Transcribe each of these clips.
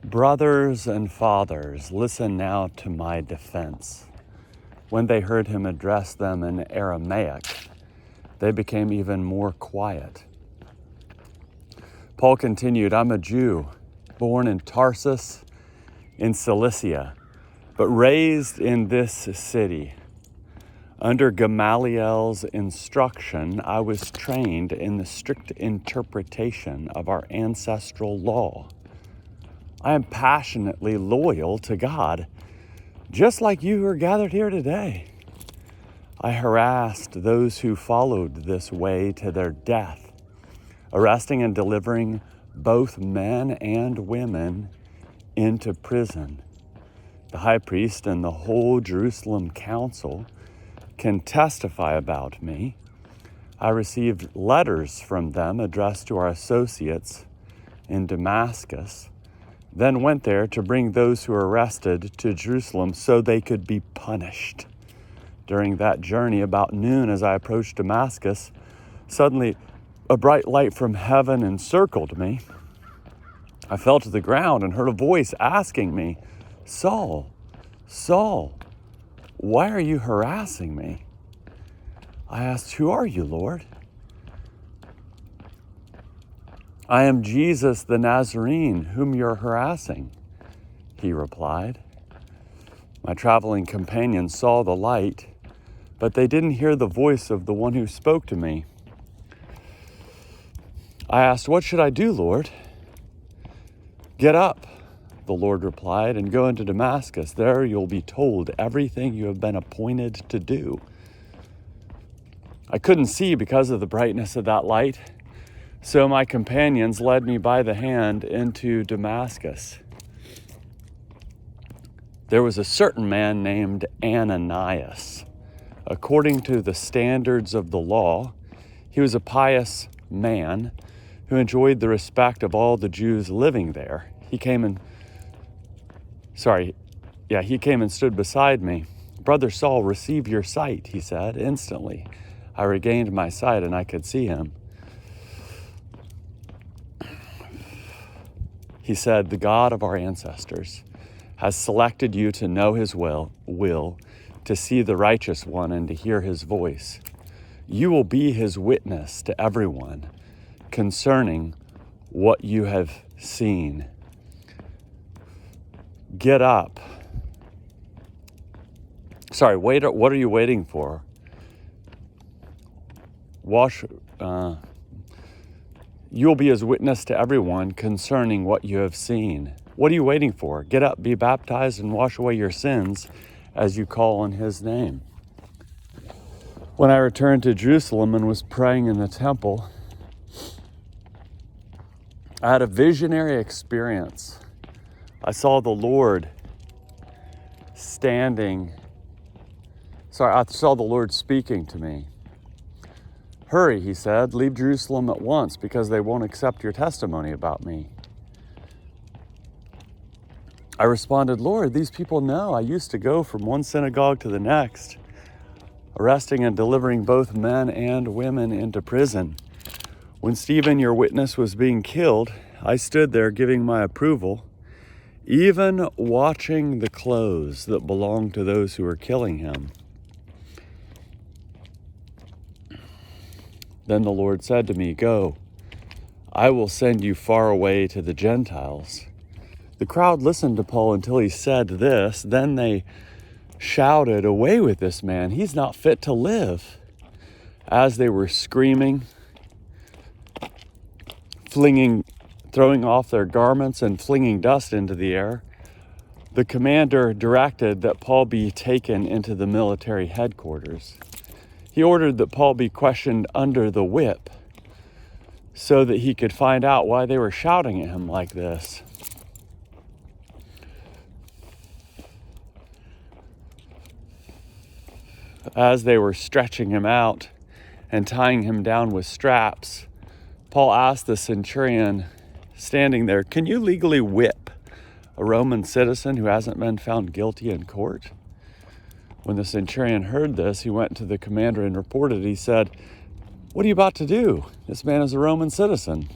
Brothers and fathers, listen now to my defense. When they heard him address them in Aramaic, they became even more quiet. Paul continued, I'm a Jew, born in Tarsus in Cilicia, but raised in this city. Under Gamaliel's instruction, I was trained in the strict interpretation of our ancestral law. I am passionately loyal to God, just like you who are gathered here today. I harassed those who followed this way to their death, arresting and delivering both men and women into prison. The high priest and the whole Jerusalem council can testify about me. I received letters from them addressed to our associates in Damascus, then went there to bring those who were arrested to Jerusalem so they could be punished. During that journey, about noon, as I approached Damascus, suddenly a bright light from heaven encircled me. I fell to the ground and heard a voice asking me, Saul, Saul, why are you harassing me? I asked, who are you, Lord? I am Jesus the Nazarene, whom you're harassing, he replied. My traveling companions saw the light, but they didn't hear the voice of the one who spoke to me. I asked, what should I do, Lord? Get up, the Lord replied, and go into Damascus. There you'll be told everything you have been appointed to do. I couldn't see because of the brightness of that light, so my companions led me by the hand into Damascus. There was a certain man named Ananias. According to the standards of the law, he was a pious man who enjoyed the respect of all the Jews living there. He came and stood beside me. Brother Saul, receive your sight, he said. Instantly, I regained my sight and I could see him. He said, the God of our ancestors has selected you to know his will, to see the righteous one and to hear his voice. You will be his witness to everyone concerning what you have seen. Get up. What are you waiting for? You will be his witness to everyone concerning what you have seen. What are you waiting for? Get up, be baptized, and wash away your sins as you call on his name. When I returned to Jerusalem and was praying in the temple, I had a visionary experience. I saw the Lord speaking to me. Hurry, he said, leave Jerusalem at once because they won't accept your testimony about me. I responded, Lord, these people know I used to go from one synagogue to the next, arresting and delivering both men and women into prison. When Stephen, your witness, was being killed, I stood there giving my approval, even watching the clothes that belonged to those who were killing him. Then the Lord said to me, go, I will send you far away to the Gentiles. The crowd listened to Paul until he said this. Then they shouted, away with this man. He's not fit to live. As they were screaming, throwing off their garments and flinging dust into the air, the commander directed that Paul be taken into the military headquarters. He ordered that Paul be questioned under the whip so that he could find out why they were shouting at him like this. As they were stretching him out and tying him down with straps, Paul asked the centurion standing there, can you legally whip a Roman citizen who hasn't been found guilty in court? When the centurion heard this, he went to the commander and reported. He said, what are you about to do? This man is a Roman citizen.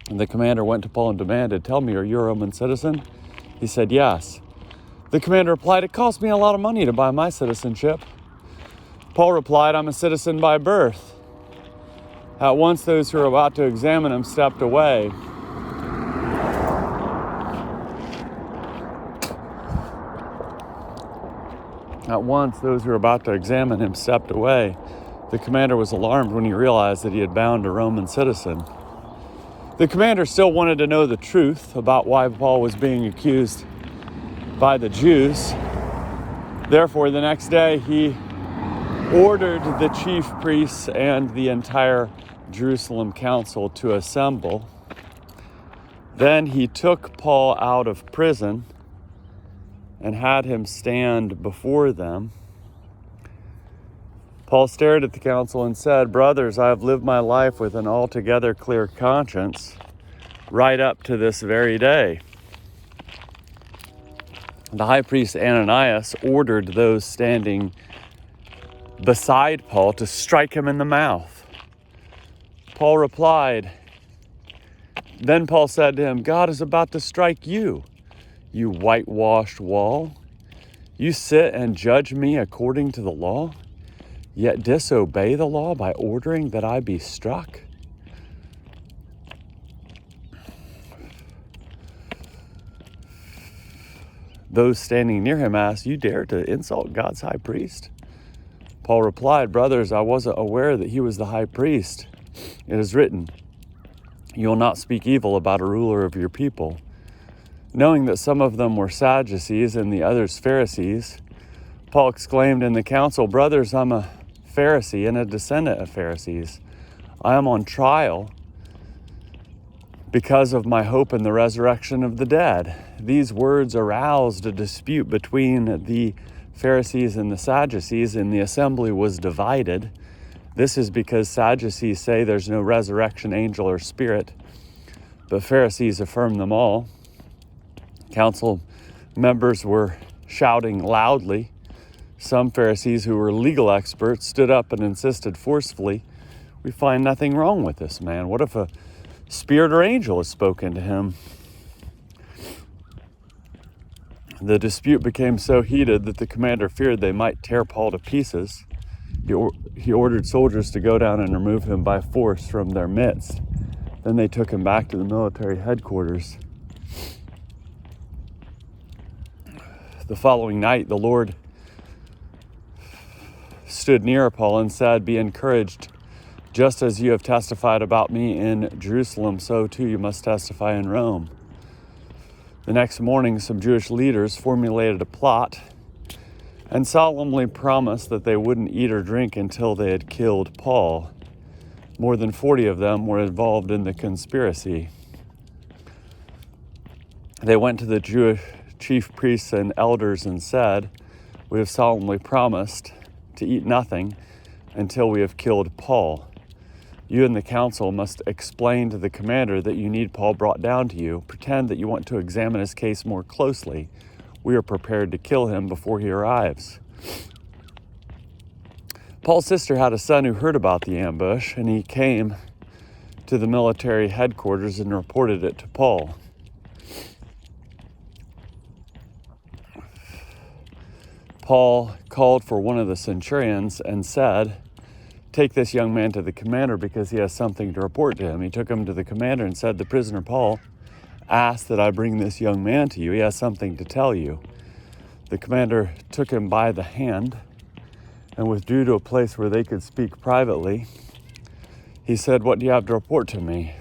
And the commander went to Paul and demanded, "Tell me, are you a Roman citizen?" He said, "Yes." The commander replied, "It cost me a lot of money to buy my citizenship." Paul replied, "I'm a citizen by birth." At once those who were about to examine him stepped away. At once those who were about to examine him stepped away. The commander was alarmed when he realized that he had bound a Roman citizen. The commander still wanted to know the truth about why Paul was being accused by the Jews. Therefore, the next day he ordered the chief priests and the entire Jerusalem council to assemble. Then he took Paul out of prison and had him stand before them. Paul stared at the council and said, "Brothers, I have lived my life with an altogether clear conscience right up to this very day." The high priest Ananias ordered those standing beside Paul to strike him in the mouth. Paul replied, Then Paul said to him, "God is about to strike you, you whitewashed wall. You sit and judge me according to the law, yet disobey the law by ordering that I be struck." Those standing near him asked, "You dare to insult God's high priest?" Paul replied, "Brothers, I wasn't aware that he was the high priest. It is written, 'You will not speak evil about a ruler of your people.'" Knowing that some of them were Sadducees and the others Pharisees, Paul exclaimed in the council, "Brothers, I'm a Pharisee and a descendant of Pharisees. I am on trial because of my hope in the resurrection of the dead." These words aroused a dispute between the Pharisees and the Sadducees, and the assembly was divided. This is because Sadducees say there's no resurrection, angel, or spirit, but Pharisees affirm them all. Council members were shouting loudly. Some Pharisees who were legal experts stood up and insisted forcefully, "We find nothing wrong with this man. What if a spirit or angel has spoken to him?" The dispute became so heated that the commander feared they might tear Paul to pieces. He ordered soldiers to go down and remove him by force from their midst. Then they took him back to the military headquarters. The following night, the Lord stood near Paul and said, "Be encouraged. Just as you have testified about me in Jerusalem, so too you must testify in Rome." The next morning, some Jewish leaders formulated a plot and solemnly promised that they wouldn't eat or drink until they had killed Paul. More than 40 of them were involved in the conspiracy. They went to the Jewish chief priests and elders and said, "We have solemnly promised to eat nothing until we have killed Paul. You and the council must explain to the commander that you need Paul brought down to you. Pretend that you want to examine his case more closely. We are prepared to kill him before he arrives." Paul's sister had a son who heard about the ambush, and he came to the military headquarters and reported it to Paul. Paul called for one of the centurions and said, "Take this young man to the commander because he has something to report to him." He took him to the commander and said, "The prisoner Paul asked that I bring this young man to you. He has something to tell you." The commander took him by the hand and withdrew to a place where they could speak privately. He said, "What do you have to report to me?"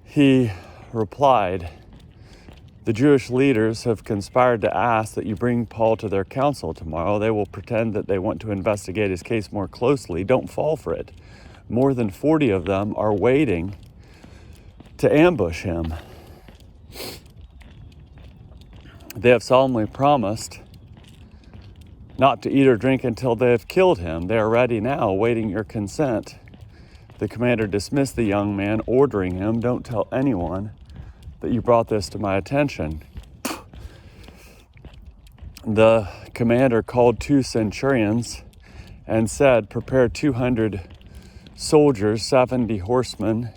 He replied, "The Jewish leaders have conspired to ask that you bring Paul to their council tomorrow. They will pretend that they want to investigate his case more closely. Don't fall for it. More than 40 of them are waiting to ambush him. They have solemnly promised not to eat or drink until they have killed him. They are ready now, awaiting your consent." The commander dismissed the young man, ordering him, "Don't tell anyone that you brought this to my attention." The commander called 2 centurions and said, "Prepare 200 soldiers, 70 horsemen,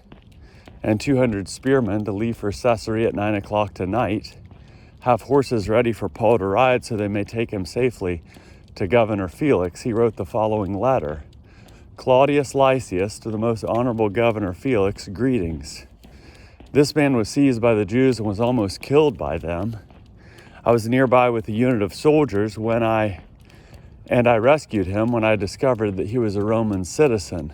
and 200 spearmen to leave for Caesarea at 9 o'clock tonight. Have horses ready for Paul to ride so they may take him safely to Governor Felix. He wrote the following letter. Claudius Lysias, to the most honorable Governor Felix, greetings. This man was seized by the Jews and was almost killed by them. I was nearby with a unit of soldiers and I rescued him when I discovered that he was a Roman citizen.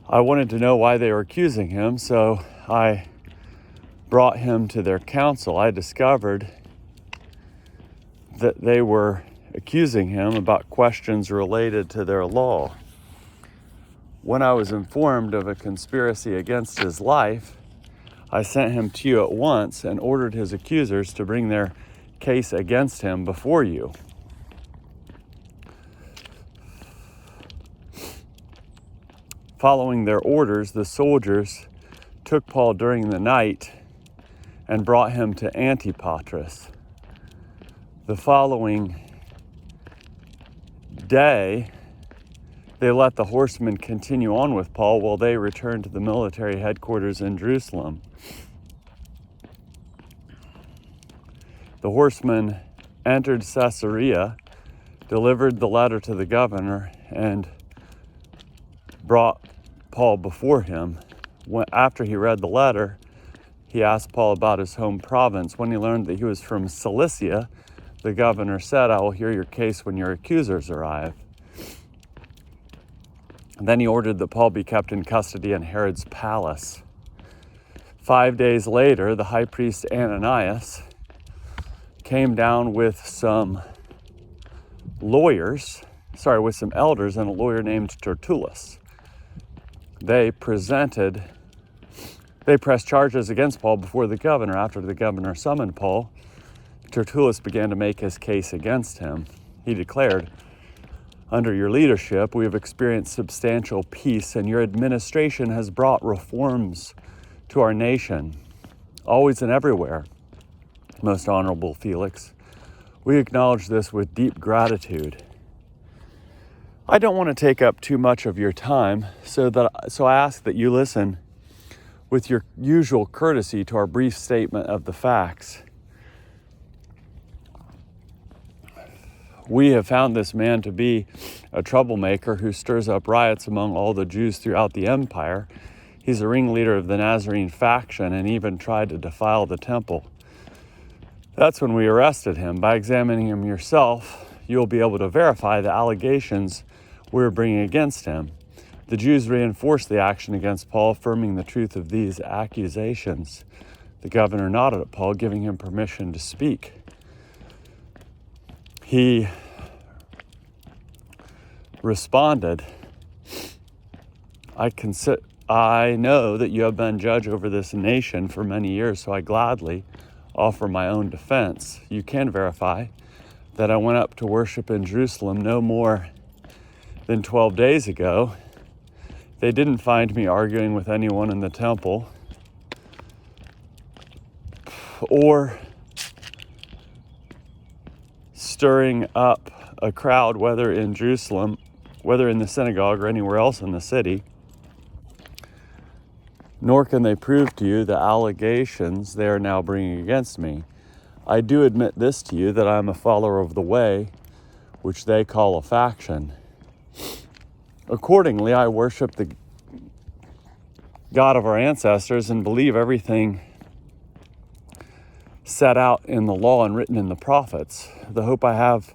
I wanted to know why they were accusing him, so I brought him to their council. I discovered that they were accusing him about questions related to their law. When I was informed of a conspiracy against his life, I sent him to you at once and ordered his accusers to bring their case against him before you. Following their orders, the soldiers took Paul during the night and brought him to Antipatris. The following day, they let the horsemen continue on with Paul while they returned to the military headquarters in Jerusalem. The horsemen entered Caesarea, delivered the letter to the governor, and brought Paul before him. After he read the letter, he asked Paul about his home province. When he learned that he was from Cilicia, the governor said, I will hear your case when your accusers arrive. And then he ordered that Paul be kept in custody in Herod's palace. 5 days later, the high priest Ananias came down with some elders and a lawyer named Tertullus. They pressed charges against Paul before the governor. After the governor summoned Paul, Tertullus began to make his case against him. He declared, under your leadership, we have experienced substantial peace, and your administration has brought reforms to our nation, always and everywhere. Most honorable Felix, we acknowledge this with deep gratitude. I don't want to take up too much of your time, so I ask that you listen with your usual courtesy to our brief statement of the facts. We have found this man to be a troublemaker who stirs up riots among all the Jews throughout the empire. He's a ringleader of the Nazarene faction and even tried to defile the temple. That's when we arrested him. By examining him yourself, you'll be able to verify the allegations we're bringing against him. The Jews reinforced the action against Paul, affirming the truth of these accusations. The governor nodded at Paul, giving him permission to speak. He responded, I know that you have been judge over this nation for many years, so I gladly offer my own defense. You can verify that I went up to worship in Jerusalem no more than 12 days ago. They didn't find me arguing with anyone in the temple or stirring up a crowd, whether in Jerusalem, whether in the synagogue or anywhere else in the city. Nor can they prove to you the allegations they are now bringing against me. I do admit this to you, that I am a follower of the way, which they call a faction. Accordingly, I worship the God of our ancestors and believe everything set out in the law and written in the prophets. The hope I have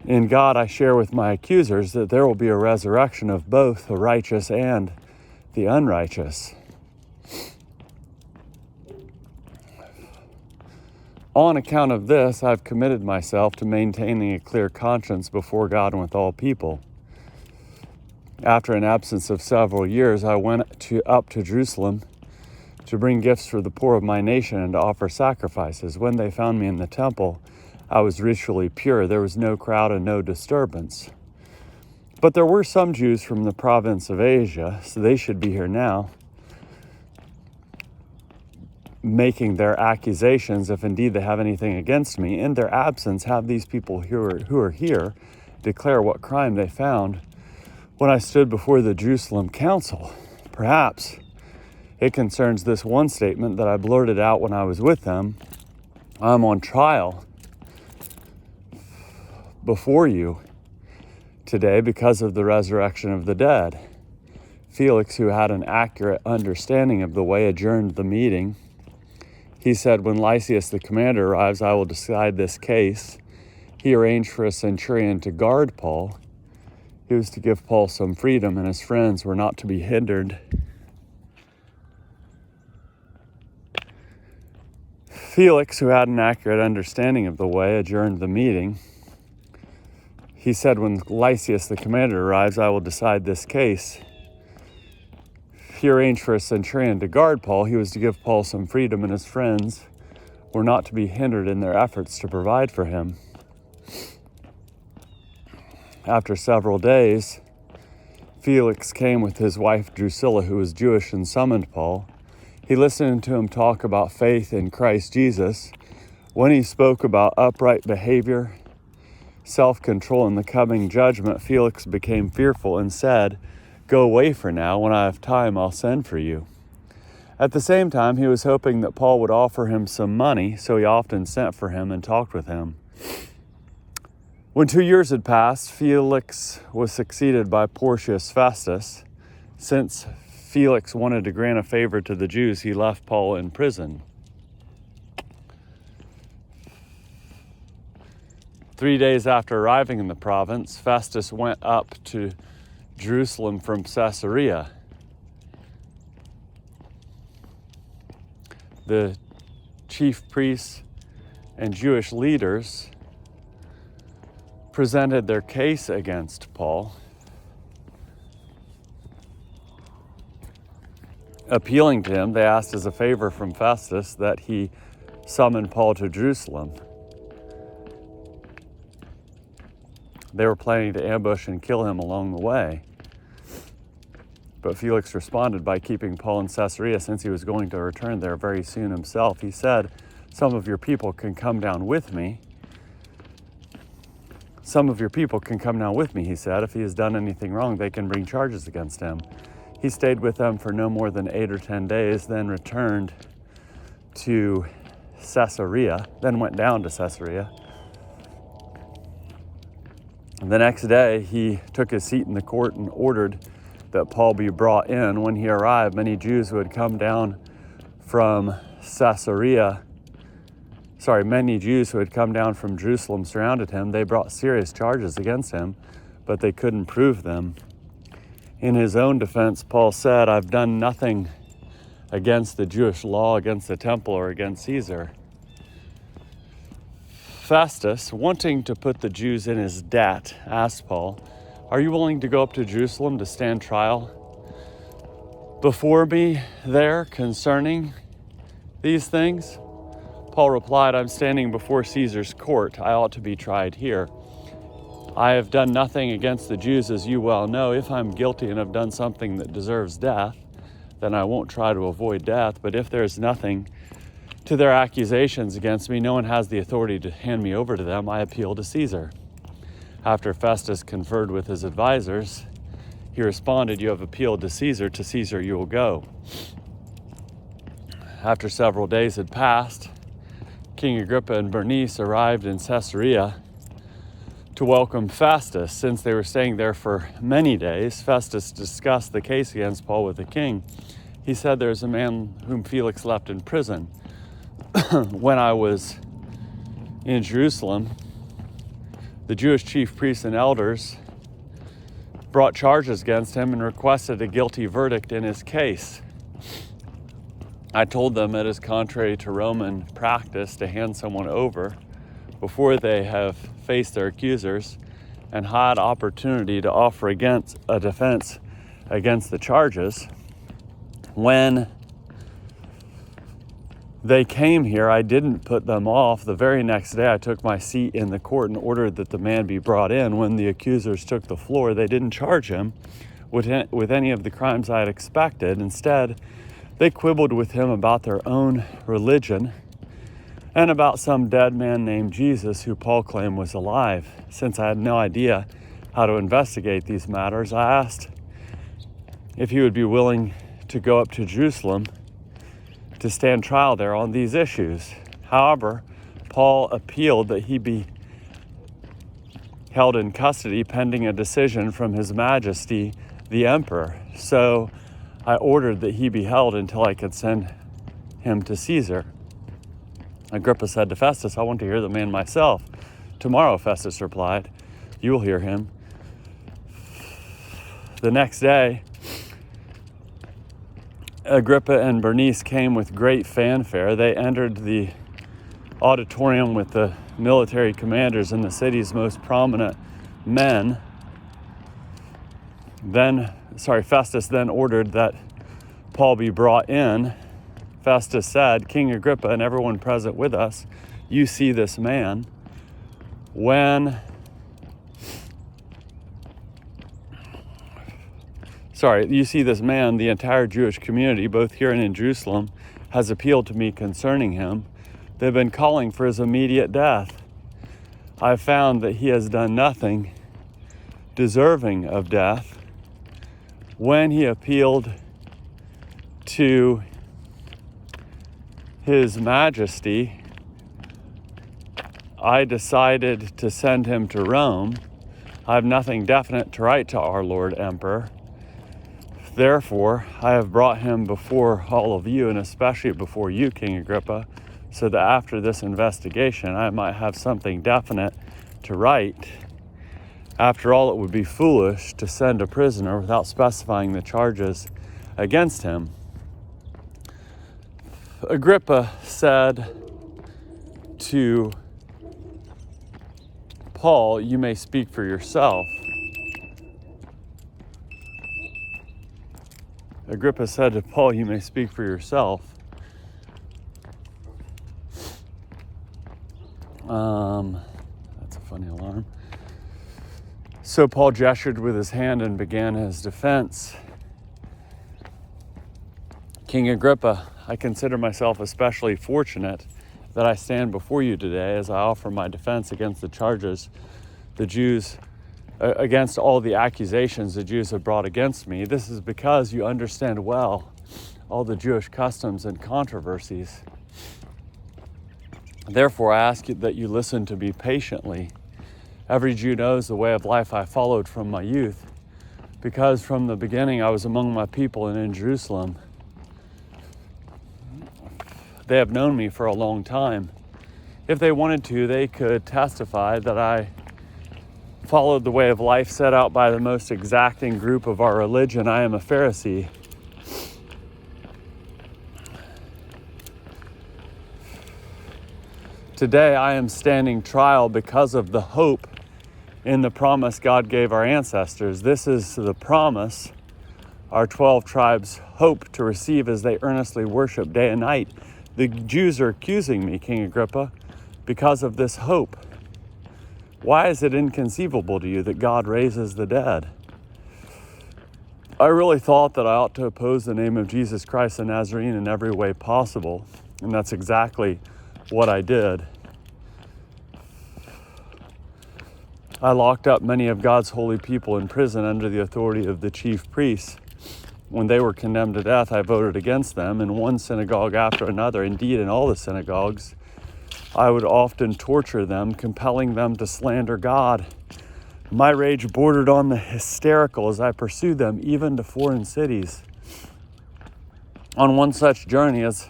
in God I share with my accusers, that there will be a resurrection of both the righteous and the unrighteous. On account of this, I've committed myself to maintaining a clear conscience before God and with all people. After an absence of several years, I went up to Jerusalem to bring gifts for the poor of my nation and to offer sacrifices. When they found me in the temple, I was ritually pure. There was no crowd and no disturbance. But there were some Jews from the province of Asia, so they should be here now, making their accusations, if indeed they have anything against me. In their absence, have these people who are here declare what crime they found when I stood before the Jerusalem council. Perhaps it concerns this one statement that I blurted out when I was with them. I'm on trial before you today because of the resurrection of the dead. Felix, who had an accurate understanding of the way, adjourned the meeting. He said, when Lysias the commander arrives, I will decide this case. He arranged for a centurion to guard Paul. He was to give Paul some freedom, and his friends were not to be hindered. Felix, who had an accurate understanding of the way, adjourned the meeting. He said, when Lysias the commander arrives, I will decide this case. He arranged for a centurion to guard Paul. He was to give Paul some freedom, and his friends were not to be hindered in their efforts to provide for him. After several days, Felix came with his wife Drusilla, who was Jewish, and summoned Paul. He listened to him talk about faith in Christ Jesus. When he spoke about upright behavior, self-control, and the coming judgment, Felix became fearful and said, go away for now. When I have time, I'll send for you. At the same time, he was hoping that Paul would offer him some money, so he often sent for him and talked with him. When 2 years had passed, Felix was succeeded by Porcius Festus. Since Felix wanted to grant a favor to the Jews, he left Paul in prison. 3 days after arriving in the province, Festus went up to Jerusalem from Caesarea. The chief priests and Jewish leaders presented their case against Paul, appealing to him. They asked as a favor from Festus that he summon Paul to Jerusalem. They were planning to ambush and kill him along the way. But Felix responded by keeping Paul in Caesarea, since he was going to return there very soon himself. He said, some of your people can come down with me. Some of your people can come down with me, he said. If he has done anything wrong, they can bring charges against him. He stayed with them for no more than 8 or 10 days, then returned to Caesarea, then went down to Caesarea. The next day, he took his seat in the court and ordered that Paul be brought in. When he arrived, many Jews who had come down from Jerusalem surrounded him. They brought serious charges against him, but they couldn't prove them. In his own defense, Paul said, I've done nothing against the Jewish law, against the temple, or against Caesar. Festus, wanting to put the Jews in his debt, asked Paul, are you willing to go up to Jerusalem to stand trial before me there concerning these things? Paul replied, I'm standing before Caesar's court. I ought to be tried here. I have done nothing against the Jews, as you well know. If I'm guilty and have done something that deserves death, then I won't try to avoid death. But if there's nothing to their accusations against me, no one has the authority to hand me over to them. I appeal to Caesar. After Festus conferred with his advisors, he responded, you have appealed to Caesar you will go. After several days had passed, King Agrippa and Bernice arrived in Caesarea to welcome Festus. Since they were staying there for many days, Festus discussed the case against Paul with the king. He said, there's a man whom Felix left in prison. When I was in Jerusalem, the Jewish chief priests and elders brought charges against him and requested a guilty verdict in his case. I told them it is contrary to Roman practice to hand someone over before they have faced their accusers and had opportunity to offer against a defense against the charges. When they came here, I didn't put them off. The very next day, I took my seat in the court and ordered that the man be brought in. When the accusers took the floor, they didn't charge him with any of the crimes I had expected. Instead, they quibbled with him about their own religion and about some dead man named Jesus who Paul claimed was alive. Since I had no idea how to investigate these matters, I asked if he would be willing to go up to Jerusalem to stand trial there on these issues. However, Paul appealed that he be held in custody pending a decision from His Majesty the Emperor. So I ordered that he be held until I could send him to Caesar. Agrippa said to Festus, "I want to hear the man myself." "Tomorrow," Festus replied, "you will hear him." The next day, Agrippa and Bernice came with great fanfare. They entered the auditorium with the military commanders and the city's most prominent men. Festus then ordered that Paul be brought in. Festus said, "King Agrippa and everyone present with us, you see this man. You see this man, the entire Jewish community, both here and in Jerusalem, has appealed to me concerning him. They've been calling for his immediate death. I've found that he has done nothing deserving of death. When he appealed to His Majesty, I decided to send him to Rome. I have nothing definite to write to our Lord Emperor. Therefore, I have brought him before all of you, and especially before you, King Agrippa, so that after this investigation, I might have something definite to write. After all, it would be foolish to send a prisoner without specifying the charges against him." Agrippa said to Paul, "You may speak for yourself." Agrippa said to Paul, "You may speak for yourself." That's a funny alarm. So Paul gestured with his hand and began his defense. "King Agrippa, I consider myself especially fortunate that I stand before you today as I offer my defense against the charges against all the accusations the Jews have brought against me. This is because you understand well all the Jewish customs and controversies. Therefore, I ask you that you listen to me patiently. Every Jew knows the way of life I followed from my youth, because from the beginning I was among my people and in Jerusalem. They have known me for a long time. If they wanted to, they could testify that I followed the way of life set out by the most exacting group of our religion. I am a Pharisee. Today I am standing trial because of the hope in the promise God gave our ancestors. This is the promise our 12 tribes hope to receive as they earnestly worship day and night. The Jews are accusing me, King Agrippa, because of this hope. Why is it inconceivable to you that God raises the dead? I really thought that I ought to oppose the name of Jesus Christ the Nazarene in every way possible, and that's exactly what I did. I locked up many of God's holy people in prison under the authority of the chief priests. When they were condemned to death, I voted against them in one synagogue after another. Indeed, in all the synagogues, I would often torture them, compelling them to slander God. My rage bordered on the hysterical as I pursued them, even to foreign cities. On one such journey, as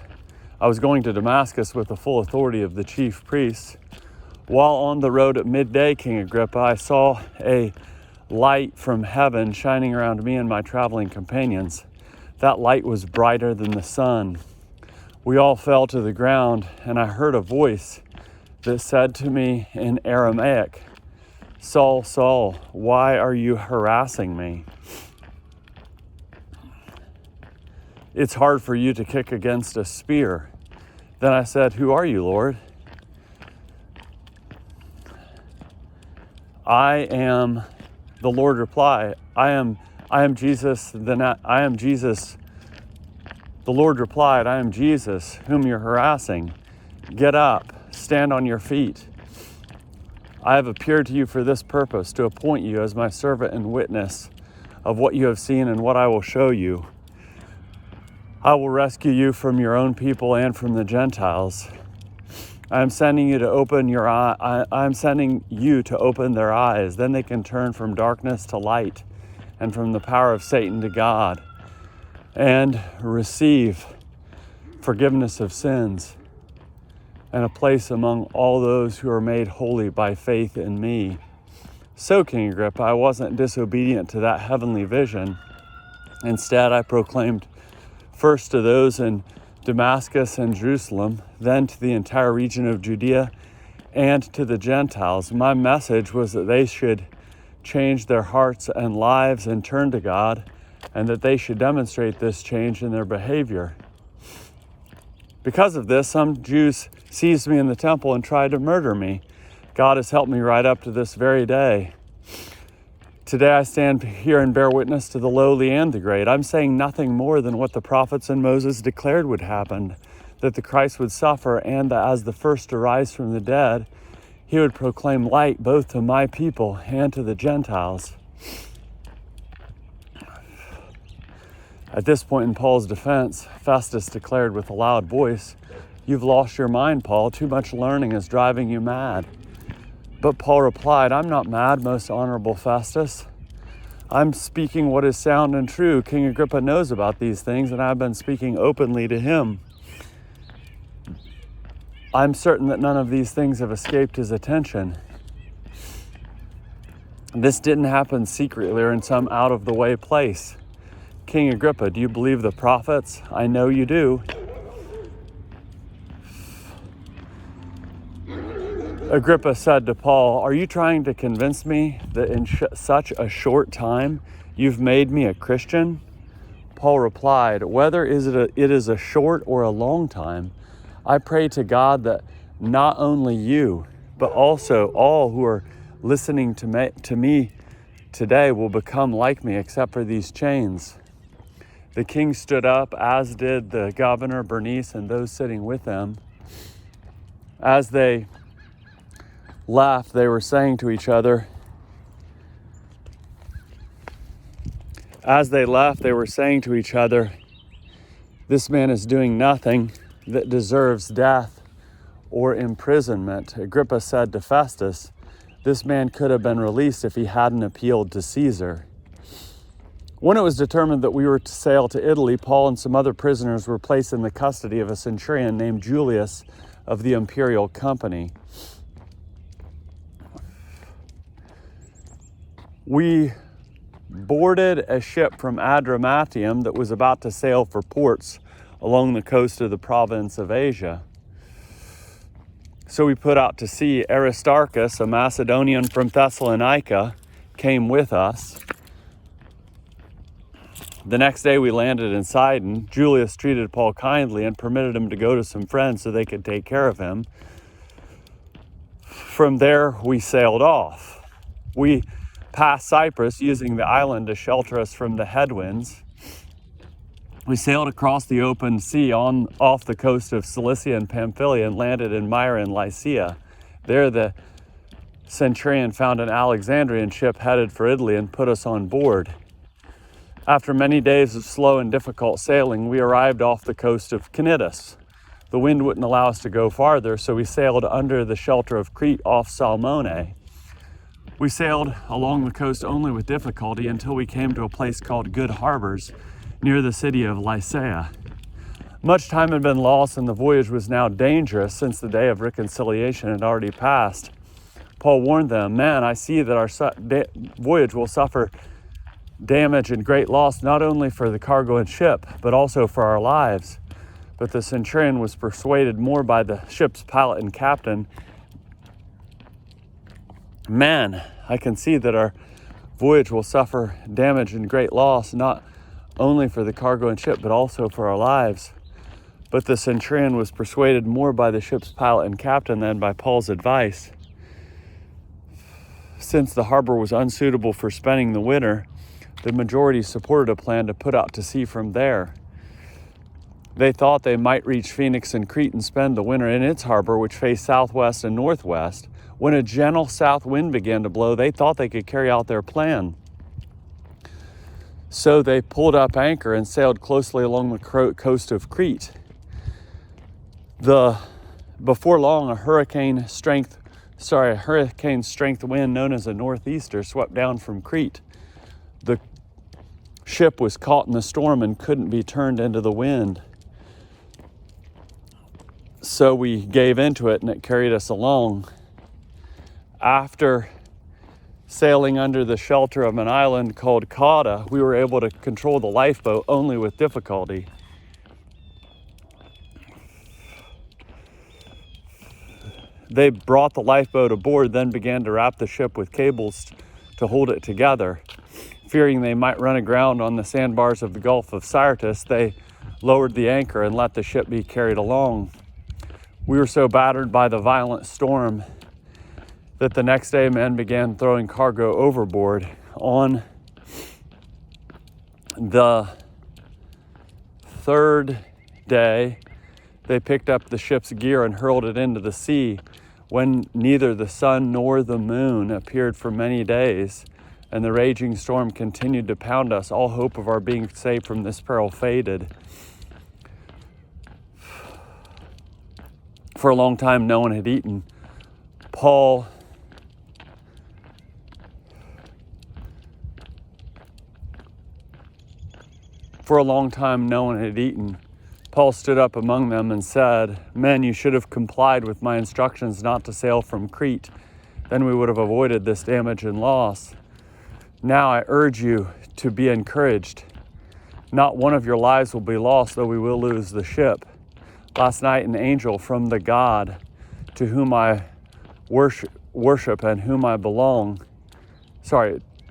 I was going to Damascus with the full authority of the chief priests, while on the road at midday, King Agrippa, I saw a light from heaven shining around me and my traveling companions. That light was brighter than the sun. We all fell to the ground, and I heard a voice that said to me in Aramaic, "Saul, Saul, why are you harassing me? It's hard for you to kick against a spear." Then I said, "Who are you, Lord?" The Lord replied, I am Jesus. The Lord replied, "I am Jesus, whom you're harassing. Get up, stand on your feet. I have appeared to you for this purpose, to appoint you as my servant and witness of what you have seen and what I will show you. I will rescue you from your own people and from the Gentiles. I am sending you to open your eye. I am sending you to open their eyes. Then they can turn from darkness to light and from the power of Satan to God and receive forgiveness of sins and a place among all those who are made holy by faith in me. So, King Agrippa, I wasn't disobedient to that heavenly vision. Instead, I proclaimed first to those in Damascus and Jerusalem, then to the entire region of Judea and to the Gentiles. My message was that they should change their hearts and lives and turn to God, and that they should demonstrate this change in their behavior. Because of this, some Jews seized me in the temple and tried to murder me. God has helped me right up to this very day. Today I stand here and bear witness to the lowly and the great. I'm saying nothing more than what the prophets and Moses declared would happen, that the Christ would suffer and that as the first to rise from the dead, he would proclaim light both to my people and to the Gentiles. At this point in Paul's defense, Festus declared with a loud voice, "You've lost your mind, Paul. Too much learning is driving you mad." But Paul replied, "I'm not mad, most honorable Festus. I'm speaking what is sound and true. King Agrippa knows about these things, and I've been speaking openly to him. I'm certain that none of these things have escaped his attention. This didn't happen secretly or in some out-of-the-way place. King Agrippa, do you believe the prophets? I know you do." Agrippa said to Paul, "Are you trying to convince me that in such a short time you've made me a Christian?" Paul replied, "Whether it is a short or a long time, I pray to God that not only you, but also all who are listening to me today will become like me except for these chains." The king stood up, as did the governor, Bernice, and those sitting with them. As they left, they were saying to each other, "This man is doing nothing that deserves death or imprisonment." Agrippa said to Festus, "This man could have been released if he hadn't appealed to Caesar." When it was determined that we were to sail to Italy, Paul and some other prisoners were placed in the custody of a centurion named Julius of the imperial company. We boarded a ship from Adramyttium that was about to sail for ports along the coast of the province of Asia. So we put out to sea. Aristarchus, a Macedonian from Thessalonica, came with us. The next day we landed in Sidon. Julius treated Paul kindly and permitted him to go to some friends so they could take care of him. From there we sailed off. We passed Cyprus, using the island to shelter us from the headwinds. We sailed across the open sea off the coast of Cilicia and Pamphylia and landed in Myra and Lycia. There the centurion found an Alexandrian ship headed for Italy and put us on board. After many days of slow and difficult sailing, we arrived off the coast of Cnidus. The wind wouldn't allow us to go farther, so we sailed under the shelter of Crete off Salmone. We sailed along the coast only with difficulty until we came to a place called Good Harbors near the city of Lycia. Much time had been lost and the voyage was now dangerous since the day of reconciliation had already passed. Paul warned them, "Men, I see that our voyage will suffer damage and great loss, not only for the cargo and ship, but also for our lives." But the centurion was persuaded more by the ship's pilot and captain. "Men, I can see that our voyage will suffer damage and great loss, not only for the cargo and ship, but also for our lives." But the centurion was persuaded more by the ship's pilot and captain than by Paul's advice. Since the harbor was unsuitable for spending the winter, the majority supported a plan to put out to sea from there. They thought they might reach Phoenix and Crete and spend the winter in its harbor, which faced southwest and northwest. When a gentle south wind began to blow, they thought they could carry out their plan. So they pulled up anchor and sailed closely along the coast of Crete. Before long, a hurricane strength wind known as a northeaster swept down from Crete. The ship was caught in the storm and couldn't be turned into the wind. So we gave into it and it carried us along. After sailing under the shelter of an island called Cauda, we were able to control the lifeboat only with difficulty. They brought the lifeboat aboard, then began to wrap the ship with cables to hold it together. Fearing they might run aground on the sandbars of the Gulf of Syrtis, they lowered the anchor and let the ship be carried along. We were so battered by the violent storm that the next day men began throwing cargo overboard. On the third day, they picked up the ship's gear and hurled it into the sea. When neither the sun nor the moon appeared for many days, and the raging storm continued to pound us, all hope of our being saved from this peril faded. For a long time, no one had eaten. Paul stood up among them and said, "Men, you should have complied with my instructions not to sail from Crete. Then we would have avoided this damage and loss. Now I urge you to be encouraged. Not one of your lives will be lost, though we will lose the ship. Last night an angel from the God to whom I worship and whom I belong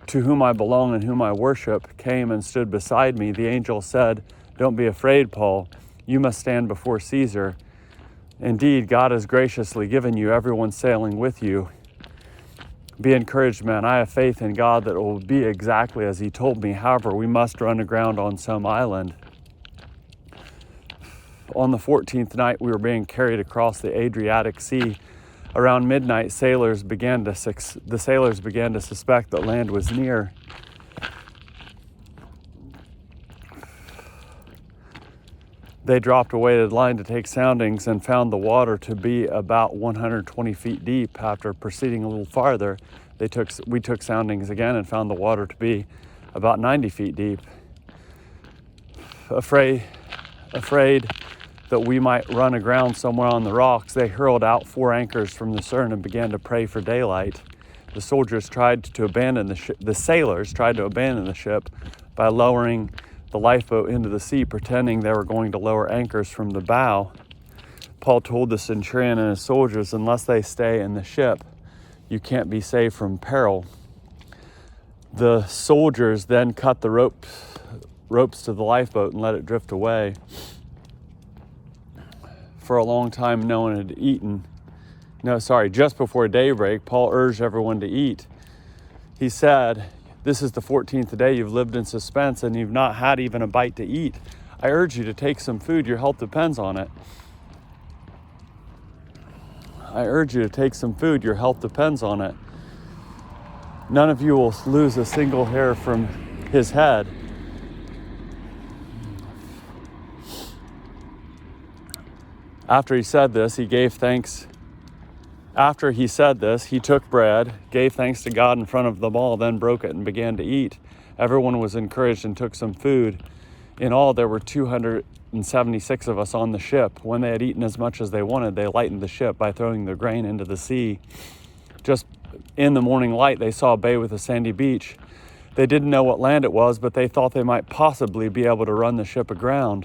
and whom I worship came and stood beside me. The angel said, 'Don't be afraid, Paul. You must stand before Caesar. Indeed, God has graciously given you everyone sailing with you. Be encouraged, man. I have faith in God that it will be exactly as he told me. However, we must run aground on some island.' On the 14th night, we were being carried across the Adriatic Sea. Around midnight, the sailors began to suspect that land was near. They dropped a weighted line to take soundings and found the water to be about 120 feet deep. After proceeding a little farther, we took soundings again and found the water to be about 90 feet deep. Afraid that we might run aground somewhere on the rocks, they hurled out 4 anchors from the stern and began to pray for daylight. The sailors tried to abandon the ship by lowering the lifeboat into the sea, pretending they were going to lower anchors from the bow. Paul told the centurion and his soldiers, "Unless they stay in the ship, you can't be saved from peril." The soldiers then cut the ropes to the lifeboat and let it drift away. For a long time, no one had eaten. Just before daybreak, Paul urged everyone to eat. He said, "This is the 14th day you've lived in suspense and you've not had even a bite to eat. I urge you to take some food. Your health depends on it." None of you will lose a single hair from his head. After he said this, he took bread, gave thanks to God in front of them all, then broke it and began to eat. Everyone was encouraged and took some food. In all, there were 276 of us on the ship. When they had eaten as much as they wanted, they lightened the ship by throwing their grain into the sea. Just in the morning light, they saw a bay with a sandy beach. They didn't know what land it was, but they thought they might possibly be able to run the ship aground.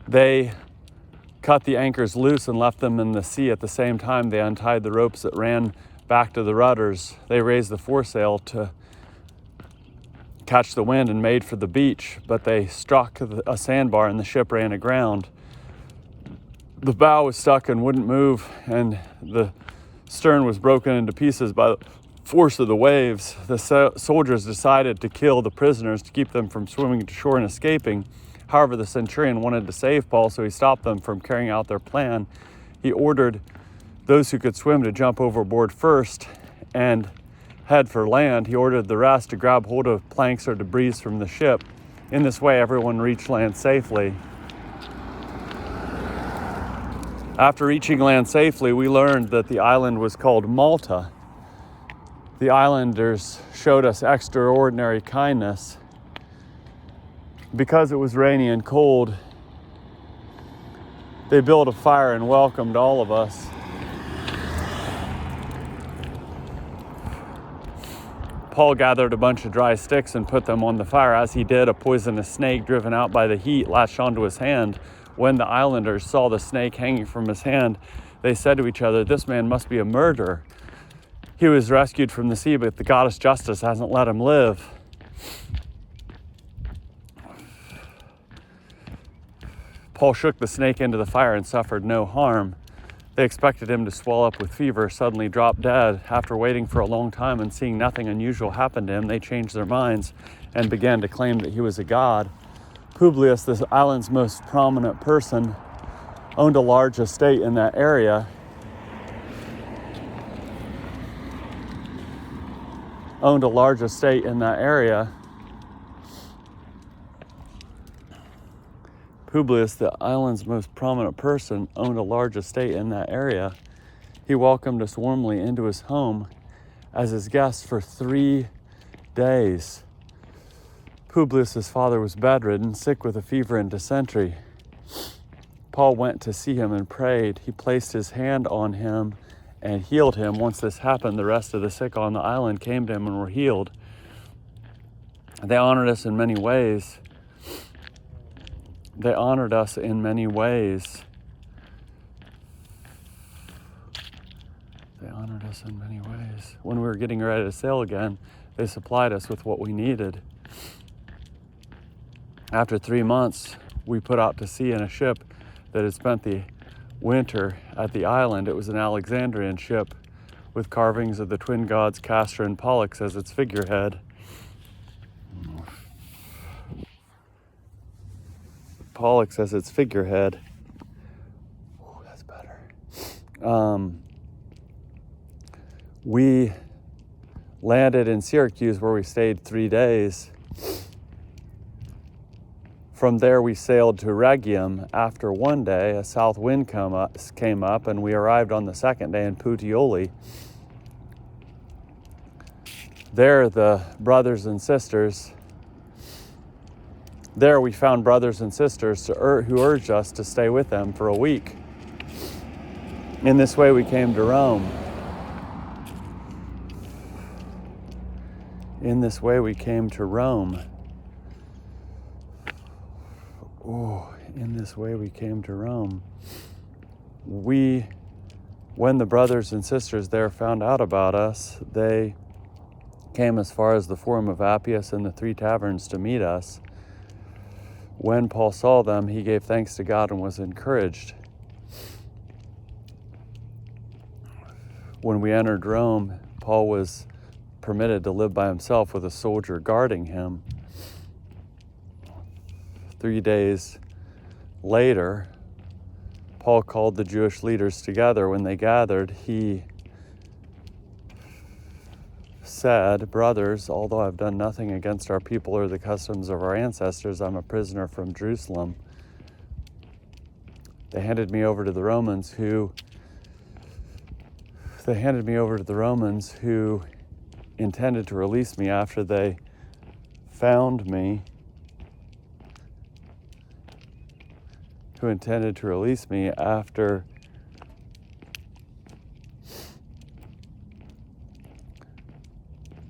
They cut the anchors loose and left them in the sea. At the same time, they untied the ropes that ran back to the rudders. They raised the foresail to catch the wind and made for the beach, but they struck a sandbar and the ship ran aground. The bow was stuck and wouldn't move, and the stern was broken into pieces by force of the waves, the soldiers decided to kill the prisoners to keep them from swimming to shore and escaping. However, the centurion wanted to save Paul, so he stopped them from carrying out their plan. He ordered those who could swim to jump overboard first and head for land. He ordered the rest to grab hold of planks or debris from the ship. In this way, everyone reached land safely. After reaching land safely, we learned that the island was called Malta. The islanders showed us extraordinary kindness. Because it was rainy and cold, they built a fire and welcomed all of us. Paul gathered a bunch of dry sticks and put them on the fire. As he did, a poisonous snake, driven out by the heat, latched onto his hand. When the islanders saw the snake hanging from his hand, they said to each other, "This man must be a murderer. He was rescued from the sea, but the goddess Justice hasn't let him live." Paul shook the snake into the fire and suffered no harm. They expected him to swell up with fever, suddenly drop dead. After waiting for a long time and seeing nothing unusual happen to him, they changed their minds and began to claim that he was a god. Publius, this island's most prominent person, owned a large estate in that area. Publius, the island's most prominent person, owned a large estate in that area. He welcomed us warmly into his home as his guests for 3 days. Publius' father was bedridden, sick with a fever and dysentery. Paul went to see him and prayed. He placed his hand on him and healed him. Once this happened, the rest of the sick on the island came to him and were healed. They honored us in many ways. When we were getting ready to sail again, they supplied us with what we needed. After 3 months, we put out to sea in a ship that had spent the winter at the island. It was an Alexandrian ship with carvings of the twin gods Castor and Pollux as its figurehead. Ooh, that's better. We landed in Syracuse, where we stayed 3 days. From there, we sailed to Rhegium. After 1 day, a south wind came up, and we arrived on the second day in Puteoli. There, we found brothers and sisters who urged us to stay with them for a week. In this way, we came to Rome. When the brothers and sisters there found out about us, they came as far as the Forum of Appius and the 3 taverns to meet us. When Paul saw them, he gave thanks to God and was encouraged. When we entered Rome, Paul was permitted to live by himself with a soldier guarding him. 3 days later, Paul called the Jewish leaders together. When they gathered, he said, "Brothers, although I've done nothing against our people or the customs of our ancestors, I'm a prisoner from Jerusalem. They handed me over to the Romans who intended to release me after they found me.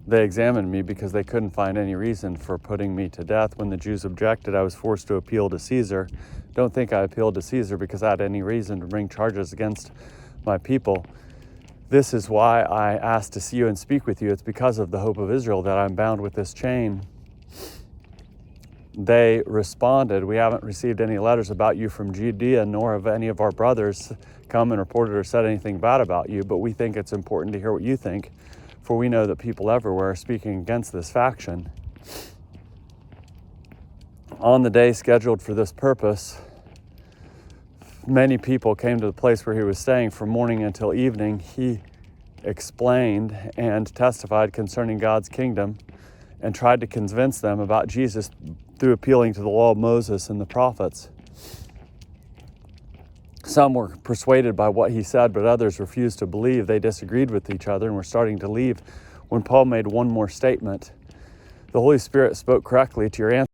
They examined me because they couldn't find any reason for putting me to death. When the Jews objected, I was forced to appeal to Caesar. Don't think I appealed to Caesar because I had any reason to bring charges against my people. This is why I asked to see you and speak with you. It's because of the hope of Israel that I'm bound with this chain." They responded, "We haven't received any letters about you from Judea, nor have any of our brothers come and reported or said anything bad about you, but we think it's important to hear what you think. for we know that people everywhere are speaking against this faction. On the day scheduled for this purpose, many people came to the place where he was staying from morning until evening. He explained and testified concerning God's kingdom and tried to convince them about Jesus through appealing to the law of Moses and the prophets. Some were persuaded by what he said, but others refused to believe. They disagreed with each other and were starting to leave when Paul made one more statement. The Holy Spirit spoke correctly to your